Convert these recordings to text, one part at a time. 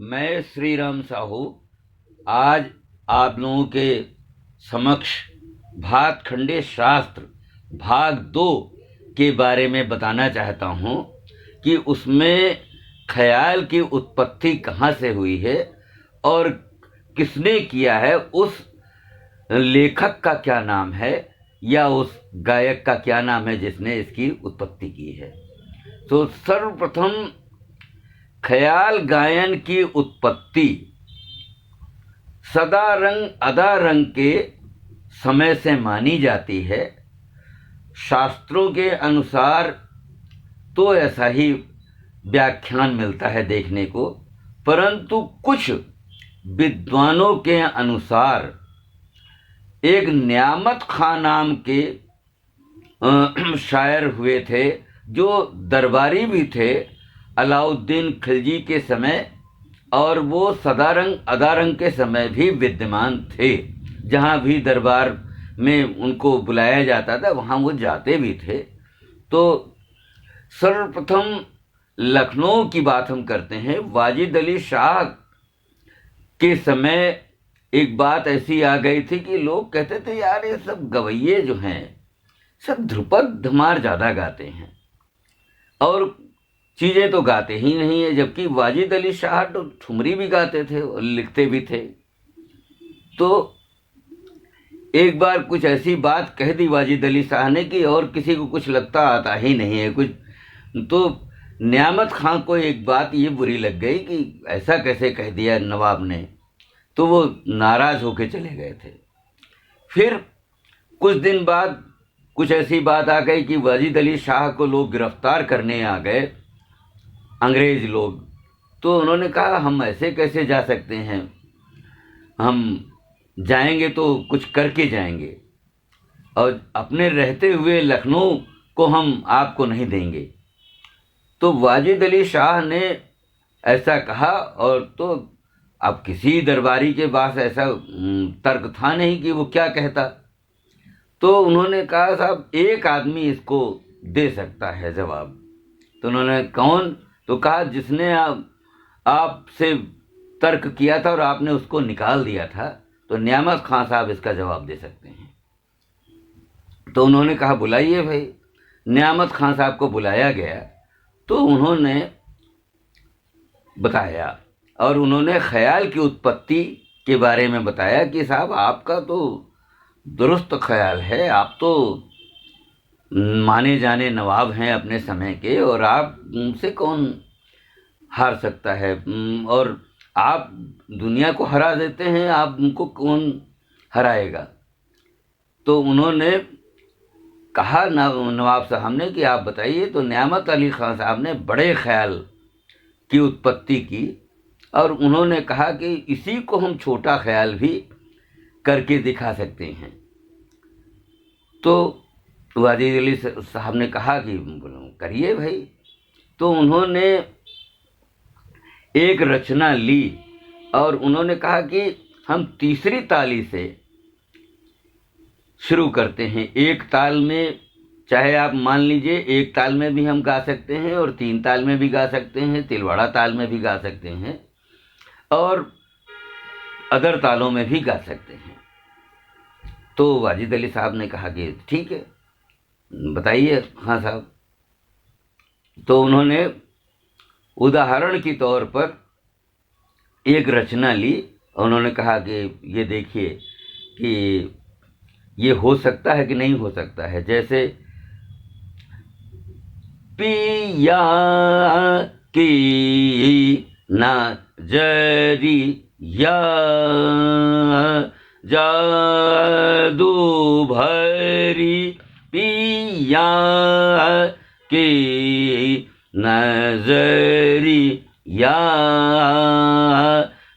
मैं श्री राम साहू आज आप लोगों के समक्ष भातखंडे शास्त्र भाग 2 के बारे में बताना चाहता हूँ कि उसमें ख्याल की उत्पत्ति कहाँ से हुई है और किसने किया है, उस लेखक का क्या नाम है या उस गायक का क्या नाम है जिसने इसकी उत्पत्ति की है। तो सर्वप्रथम ख्याल गायन की उत्पत्ति सदा रंग अदा रंग के समय से मानी जाती है। शास्त्रों के अनुसार तो ऐसा ही व्याख्यान मिलता है देखने को, परंतु कुछ विद्वानों के अनुसार एक न्यामत खां नाम के शायर हुए थे, जो दरबारी भी थे अलाउद्दीन खिलजी के समय, और वो सदारंग अदारंग के समय भी विद्यमान थे। जहाँ भी दरबार में उनको बुलाया जाता था वहाँ वो जाते भी थे। तो सर्वप्रथम लखनऊ की बात हम करते हैं। वाजिद अली शाह के समय एक बात ऐसी आ गई थी कि लोग कहते थे यार ये सब गवैये जो हैं सब ध्रुपद धमार ज़्यादा गाते हैं और चीज़ें तो गाते ही नहीं है, जबकि वाजिद अली शाह तो ठुमरी भी गाते थे और लिखते भी थे। तो एक बार कुछ ऐसी बात कह दी वाजिद अली शाह ने कि और किसी को कुछ लगता आता ही नहीं है कुछ। तो न्यामत खां को एक बात ये बुरी लग गई कि ऐसा कैसे कह दिया नवाब ने, तो वो नाराज़ होके चले गए थे। फिर कुछ दिन बाद कुछ ऐसी बात आ गई कि वाजिद अली शाह को लोग गिरफ्तार करने आ गए, अंग्रेज़ लोग। तो उन्होंने कहा हम ऐसे कैसे जा सकते हैं, हम जाएंगे तो कुछ करके जाएंगे और अपने रहते हुए लखनऊ को हम आपको नहीं देंगे। तो वाजिद अली शाह ने ऐसा कहा, और तो अब किसी दरबारी के पास ऐसा तर्क था नहीं कि वो क्या कहता। तो उन्होंने कहा साहब एक आदमी इसको दे सकता है जवाब। तो उन्होंने कौन? तो कहा जिसने आपसे तर्क किया था और आपने उसको निकाल दिया था, तो न्यामत खां साहब इसका जवाब दे सकते हैं। तो उन्होंने कहा बुलाइए भाई। न्यामत खां साहब को बुलाया गया तो उन्होंने बताया और उन्होंने ख्याल की उत्पत्ति के बारे में बताया कि साहब आपका तो दुरुस्त ख्याल है, आप तो माने जाने नवाब हैं अपने समय के और आप उनसे कौन हार सकता है, और आप दुनिया को हरा देते हैं, आप उनको कौन हराएगा। तो उन्होंने कहा नवाब साहब ने कि आप बताइए। तो न्यामत अली खां साहब ने बड़े ख्याल की उत्पत्ति की और उन्होंने कहा कि इसी को हम छोटा ख्याल भी करके दिखा सकते हैं। तो वाजिद अली साहब ने कहा कि करिए भाई। तो उन्होंने एक रचना ली और उन्होंने कहा कि हम तीसरी ताली से शुरू करते हैं। एक ताल में, चाहे आप मान लीजिए एक ताल में भी हम गा सकते हैं और 3 ताल में भी गा सकते हैं, तिलवाड़ा ताल में भी गा सकते हैं और अदर तालों में भी गा सकते हैं। तो वाजिद अली साहब ने कहा कि ठीक है बताइए हाँ साहब। तो उन्होंने उदाहरण के तौर पर एक रचना ली और उन्होंने कहा कि ये देखिए कि ये हो सकता है कि नहीं हो सकता है। जैसे पिया की नजरिया जादू भरी, पिया की नजरिया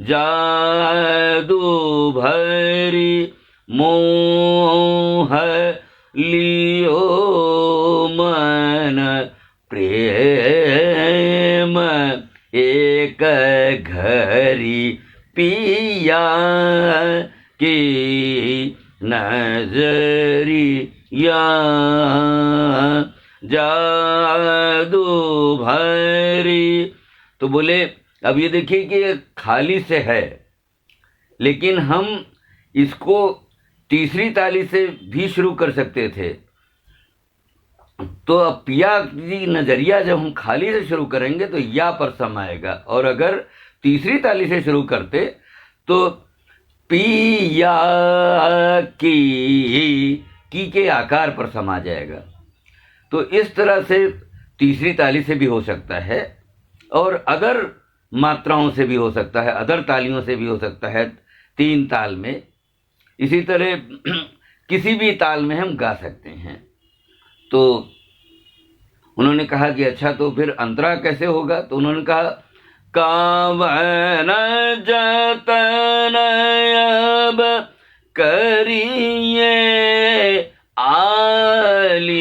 जादू भरी, मोह लियो मन प्रेम एक घरी, पिया की नजरिया जादू भरी। तो बोले अब ये देखिए कि ये खाली से है, लेकिन हम इसको तीसरी ताली से भी शुरू कर सकते थे। तो अब पिया की नजरिया जब हम खाली से शुरू करेंगे तो या पर सम आएगा, और अगर तीसरी ताली से शुरू करते तो पिया की के आकार पर सम आ जाएगा। तो इस तरह से तीसरी ताली से भी हो सकता है, और अदर मात्राओं से भी हो सकता है, अदर तालियों से भी हो सकता है, तीन ताल में। इसी तरह किसी भी ताल में हम गा सकते हैं। तो उन्होंने कहा कि अच्छा तो फिर अंतरा कैसे होगा? तो उन्होंने कहा कावन जतन अब करिए आली,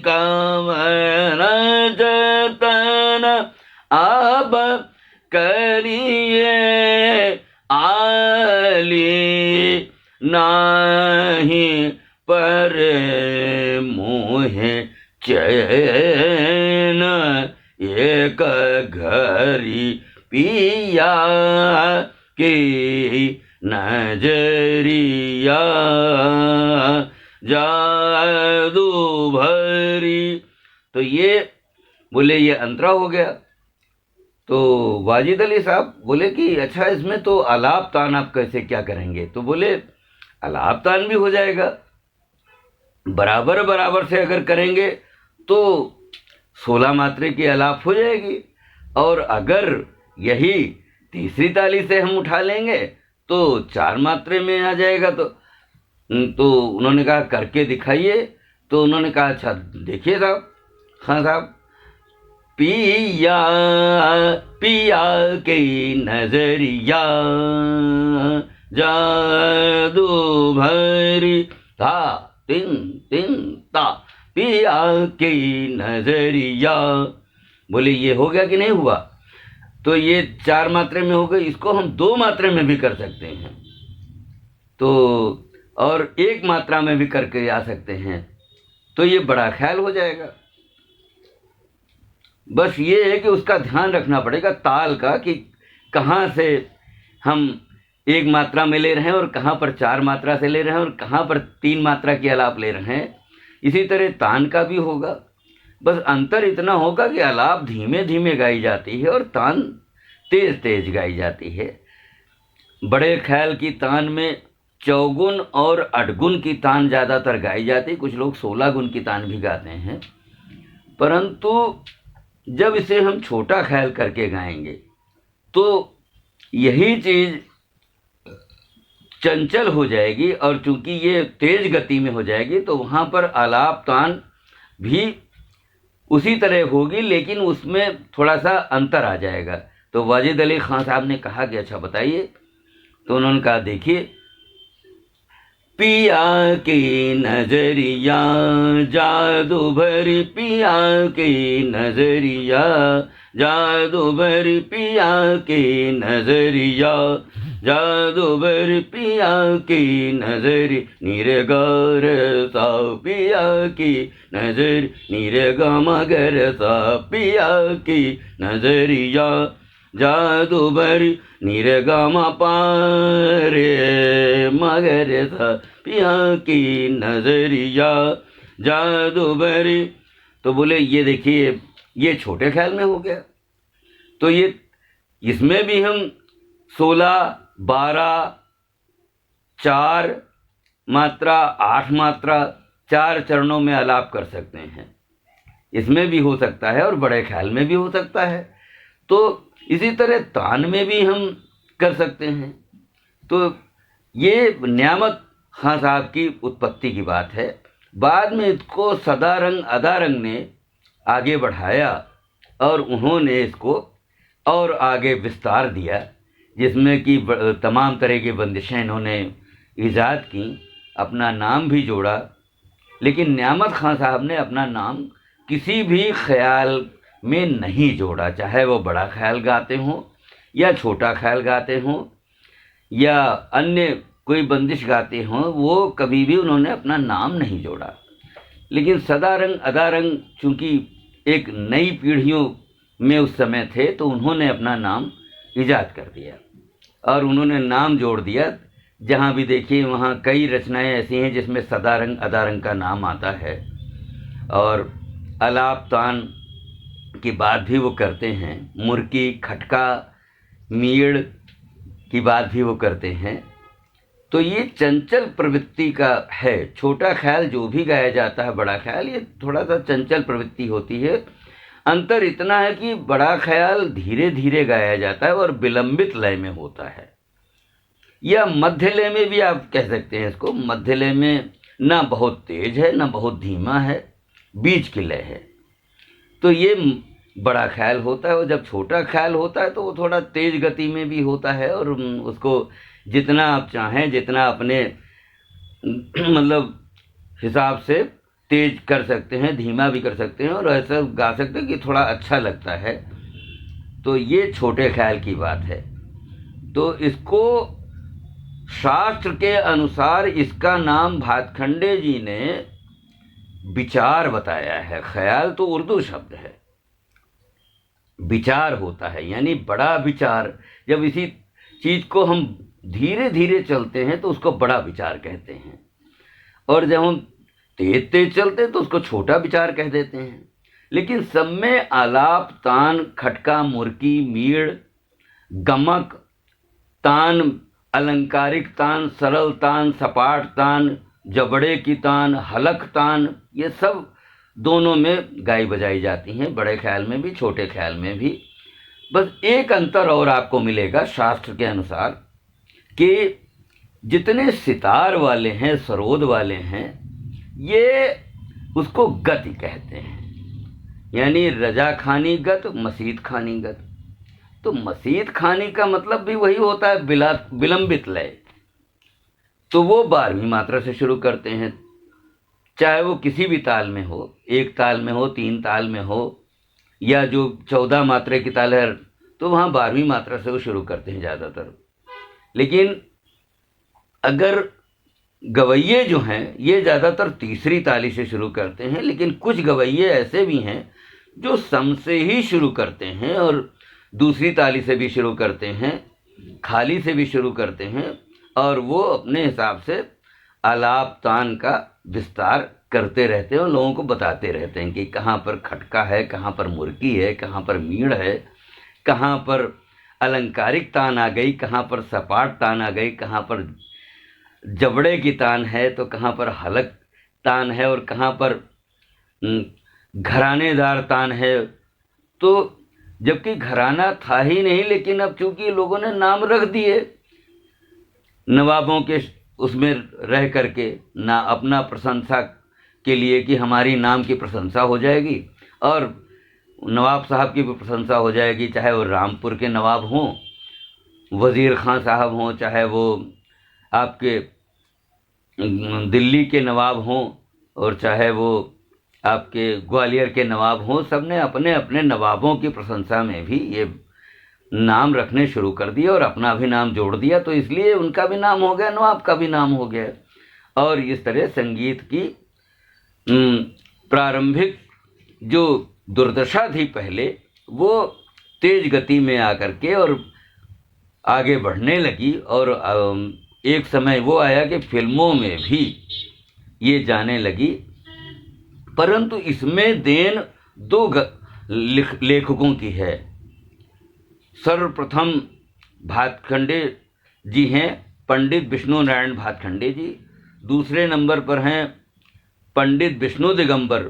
कावन जतन अब करिए आली, नाही पर मोहे चैन एक घरी पिया की नजरिया जादू भरी। तो ये बोले ये अंतरा हो गया। तो वाजिद अली साहब बोले कि अच्छा इसमें तो आलाप तान आप कैसे क्या करेंगे? तो बोले आलाप तान भी हो जाएगा, बराबर बराबर से अगर करेंगे तो 16 मात्रे की आलाप हो जाएगी, और अगर यही तीसरी ताली से हम उठा लेंगे तो 4 मात्रे में आ जाएगा। तो उन्होंने कहा करके दिखाइए। तो उन्होंने कहा अच्छा देखिए साहब, हाँ साहब, पिया पिया की नजरिया जादू भरी, था तिन तिन ता, पिया की नजरिया। बोले ये हो गया कि नहीं हुआ? तो ये 4 मात्रे में हो गई, इसको हम 2 मात्रे में भी कर सकते हैं, तो और 1 मात्रा में भी करके आ सकते हैं। तो ये बड़ा ख्याल हो जाएगा। बस ये है कि उसका ध्यान रखना पड़ेगा ताल का, कि कहाँ से हम 1 मात्रा में ले रहे हैं और कहाँ पर 4 मात्रा से ले रहे हैं और कहाँ पर 3 मात्रा की आलाप ले रहे हैं। इसी तरह तान का भी होगा। बस अंतर इतना होगा कि आलाप धीमे धीमे गाई जाती है और तान तेज तेज गाई जाती है। बड़े ख्याल की तान में चौगुन और अठगुन की तान ज़्यादातर गाई जाती है, कुछ लोग 16 गुन की तान भी गाते हैं। परंतु जब इसे हम छोटा ख्याल करके गाएंगे तो यही चीज़ चंचल हो जाएगी, और चूंकि ये तेज गति में हो जाएगी तो वहाँ पर आलाप तान भी उसी तरह होगी, लेकिन उसमें थोड़ा सा अंतर आ जाएगा। तो वाजिद अली खान साहब ने कहा कि अच्छा बताइए। तो उन्होंने कहा देखिए, पिया की नजरिया जादू भरी, पिया की नजरिया जादू भरी, पिया की नजरिया जादू भरी, पिया की नजरी, नीरे गौर सा पिया की नजर, नीरे गमगर सा पिया की नजरिया जादू भरी, नीरे गमा पारे मगर सा पिया की नजरिया जादू भरी। तो बोले ये देखिए ये छोटे ख्याल में हो गया। तो ये इसमें भी हम 16, 12, 4 मात्रा, 8 मात्रा, 4 चरणों में आलाप कर सकते हैं। इसमें भी हो सकता है और बड़े ख्याल में भी हो सकता है। तो इसी तरह तान में भी हम कर सकते हैं। तो ये नियामत खां साहब की उत्पत्ति की बात है। बाद में इसको सदारंग अदारंग ने आगे बढ़ाया और उन्होंने इसको और आगे विस्तार दिया, जिसमें कि तमाम तरह की बंदिशें इन्होंने ईजाद की, अपना नाम भी जोड़ा। लेकिन नियामत खां साहब ने अपना नाम किसी भी ख्याल में नहीं जोड़ा, चाहे वो बड़ा ख्याल गाते हों या छोटा ख्याल गाते हों या अन्य कोई बंदिश गाते हों, वो कभी भी उन्होंने अपना नाम नहीं जोड़ा। लेकिन सदारंग अदारंग चूँकि एक नई पीढ़ियों में उस समय थे, तो उन्होंने अपना नाम ईजाद कर दिया और उन्होंने नाम जोड़ दिया। जहाँ भी देखिए वहाँ कई रचनाएं ऐसी हैं जिसमें सदारंग अदारंग का नाम आता है, और अलाप तान की बात भी वो करते हैं, मुर्की खटका मीड़ की बात भी वो करते हैं। तो ये चंचल प्रवृत्ति का है। छोटा ख्याल जो भी गाया जाता है, बड़ा ख्याल, ये थोड़ा सा चंचल प्रवृत्ति होती है। अंतर इतना है कि बड़ा ख्याल धीरे धीरे गाया जाता है और विलंबित लय में होता है, या मध्य लय में भी आप कह सकते हैं इसको। मध्य लय में ना बहुत तेज है ना बहुत धीमा है, बीच की लय है, तो ये बड़ा ख्याल होता है। और जब छोटा ख्याल होता है तो वो थोड़ा तेज गति में भी होता है, और उसको जितना आप चाहें, जितना अपने मतलब हिसाब से तेज कर सकते हैं, धीमा भी कर सकते हैं, और ऐसा गा सकते हैं कि थोड़ा अच्छा लगता है। तो ये छोटे ख्याल की बात है। तो इसको शास्त्र के अनुसार इसका नाम भातखंडे जी ने विचार बताया है। ख्याल तो उर्दू शब्द है, विचार होता है यानी बड़ा विचार। जब इसी चीज को हम धीरे धीरे चलते हैं तो उसको बड़ा विचार कहते हैं, और जब हम तेज तेज चलते हैं तो उसको छोटा विचार कह देते हैं। लेकिन सब में आलाप तान खटका मुर्की मीड़ गमक तान, अलंकारिक तान, सरल तान, सपाट तान, जबड़े की तान, हलक तान, ये सब दोनों में गाई बजाई जाती हैं, बड़े ख्याल में भी छोटे ख्याल में भी। बस एक अंतर और आपको मिलेगा शास्त्र के अनुसार कि जितने सितार वाले हैं, सरोद वाले हैं, ये उसको गति कहते हैं, यानी रजा खानी गत, मसीद खानी गत। तो मसीद खानी का मतलब भी वही होता है, विलंबित लय। तो वो 12वीं मात्रा से शुरू करते हैं, चाहे वो किसी भी ताल में हो, एक ताल में हो, 3 ताल में हो, या जो 14 मात्रा की ताल है तो वहाँ 12वीं मात्रा से वो शुरू करते हैं ज़्यादातर। लेकिन अगर गवैये जो हैं ये ज़्यादातर तीसरी ताली से शुरू करते हैं, लेकिन कुछ गवैये ऐसे भी हैं जो सम से ही शुरू करते हैं और दूसरी ताली से भी शुरू करते हैं, खाली से भी शुरू करते हैं, और वो अपने हिसाब से आलाप तान का विस्तार करते रहते हैं और लोगों को बताते रहते हैं कि कहाँ पर खटका है, कहाँ पर मुर्की है, कहाँ पर मीड़ है, कहाँ पर अलंकारिक तान आ गई, कहाँ पर सपाट तान आ गई, कहाँ पर जबड़े की तान है, तो कहाँ पर हलक तान है, और कहाँ पर घरानेदार तान है। तो जबकि घराना था ही नहीं, लेकिन अब चूंकि लोगों ने नाम रख दिए नवाबों के उसमें रह करके, ना अपना प्रशंसा के लिए कि हमारी नाम की प्रशंसा हो जाएगी और नवाब साहब की भी प्रशंसा हो जाएगी, चाहे वो रामपुर के नवाब हों, वज़ीर खां साहब हों, चाहे वो आपके दिल्ली के नवाब हों, और चाहे वो आपके ग्वालियर के नवाब हों, सब ने अपने अपने नवाबों की प्रशंसा में भी ये नाम रखने शुरू कर दिया और अपना भी नाम जोड़ दिया। तो इसलिए उनका भी नाम हो गया, नवाब का भी नाम हो गया। और इस तरह संगीत की प्रारंभिक जो दुर्दशा थी पहले, वो तेज गति में आकर के और आगे बढ़ने लगी, और एक समय वो आया कि फिल्मों में भी ये जाने लगी। परंतु इसमें देन 2 लेखकों की है। सर्वप्रथम भातखंडे जी हैं, पंडित विष्णु नारायण भातखंडे जी। दूसरे नंबर पर हैं पंडित विष्णु दिगंबर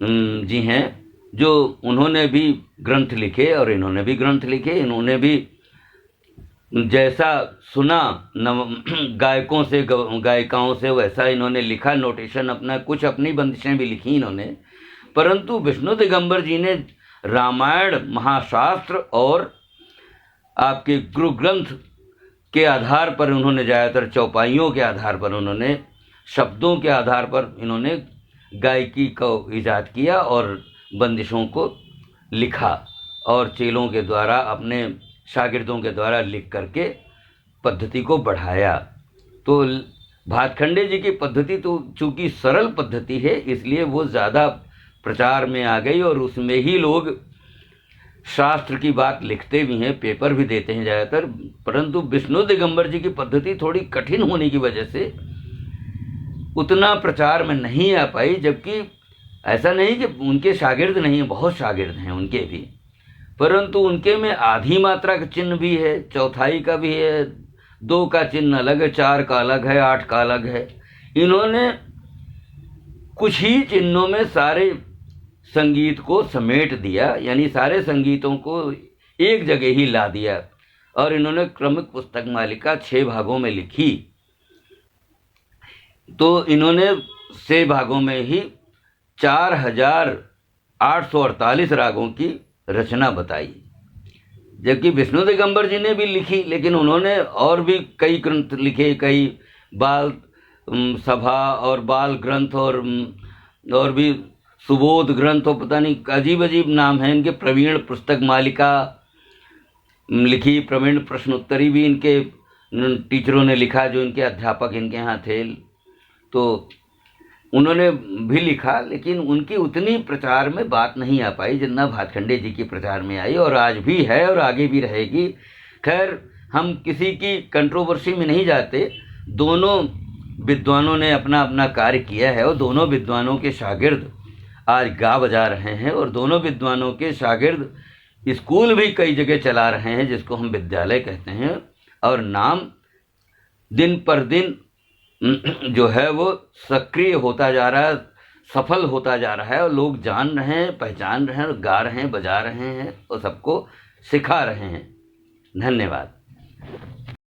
जी हैं, जो उन्होंने भी ग्रंथ लिखे और इन्होंने भी ग्रंथ लिखे। इन्होंने भी जैसा सुना गायकों से गायिकाओं से वैसा इन्होंने लिखा, नोटेशन अपना, कुछ अपनी बंदिशें भी लिखी इन्होंने। परंतु विष्णु दिगंबर जी ने रामायण महाशास्त्र और आपके गुरु ग्रंथ के आधार पर उन्होंने, ज़्यादातर चौपाइयों के आधार पर, उन्होंने शब्दों के आधार पर इन्होंने गायकी को ईजाद किया और बंदिशों को लिखा, और चेलों के द्वारा, अपने शागिर्दों के द्वारा लिख करके पद्धति को बढ़ाया। तो भातखंडे जी की पद्धति तो चूँकि सरल पद्धति है, इसलिए वो ज़्यादा प्रचार में आ गई और उसमें ही लोग शास्त्र की बात लिखते भी हैं, पेपर भी देते हैं ज़्यादातर, परंतु विष्णु दिगंबर जी की पद्धति थोड़ी कठिन होने की वजह से उतना प्रचार में नहीं आ पाई। जबकि ऐसा नहीं कि उनके शागिर्द नहीं हैं, बहुत शागिर्द हैं उनके भी, परंतु उनके में आधी मात्रा का चिन्ह भी है, चौथाई का भी है, 2 का चिन्ह अलग है, 4 का अलग है, 8 का अलग है। इन्होंने कुछ ही चिन्हों में सारे संगीत को समेट दिया, यानी सारे संगीतों को एक जगह ही ला दिया। और इन्होंने क्रमिक पुस्तक मालिका 6 भागों में लिखी। तो इन्होंने 6 भागों में ही 4848 रागों की रचना बताई। जबकि विष्णु दिगंबर जी ने भी लिखी, लेकिन उन्होंने और भी कई ग्रंथ लिखे, कई बाल सभा और बाल ग्रंथ और भी सुबोध ग्रंथ, और पता नहीं अजीब अजीब नाम है इनके। प्रवीण पुस्तक मालिका लिखी, प्रवीण प्रश्नोत्तरी भी इनके टीचरों ने लिखा, जो इनके अध्यापक इनके यहाँ थे, तो उन्होंने भी लिखा। लेकिन उनकी उतनी प्रचार में बात नहीं आ पाई जितना भातखंडे जी की प्रचार में आई, और आज भी है और आगे भी रहेगी। खैर, हम किसी की कंट्रोवर्सी में नहीं जाते। दोनों विद्वानों ने अपना अपना कार्य किया है, और दोनों विद्वानों के शागिर्द आज गा बजा रहे हैं, और दोनों विद्वानों के शागिर्द स्कूल भी कई जगह चला रहे हैं, जिसको हम विद्यालय कहते हैं। और नाम दिन पर दिन जो है वो सक्रिय होता जा रहा है, सफल होता जा रहा है, और लोग जान रहे हैं, पहचान रहे हैं, और गा रहे हैं, बजा रहे हैं, और सबको सिखा रहे हैं। धन्यवाद।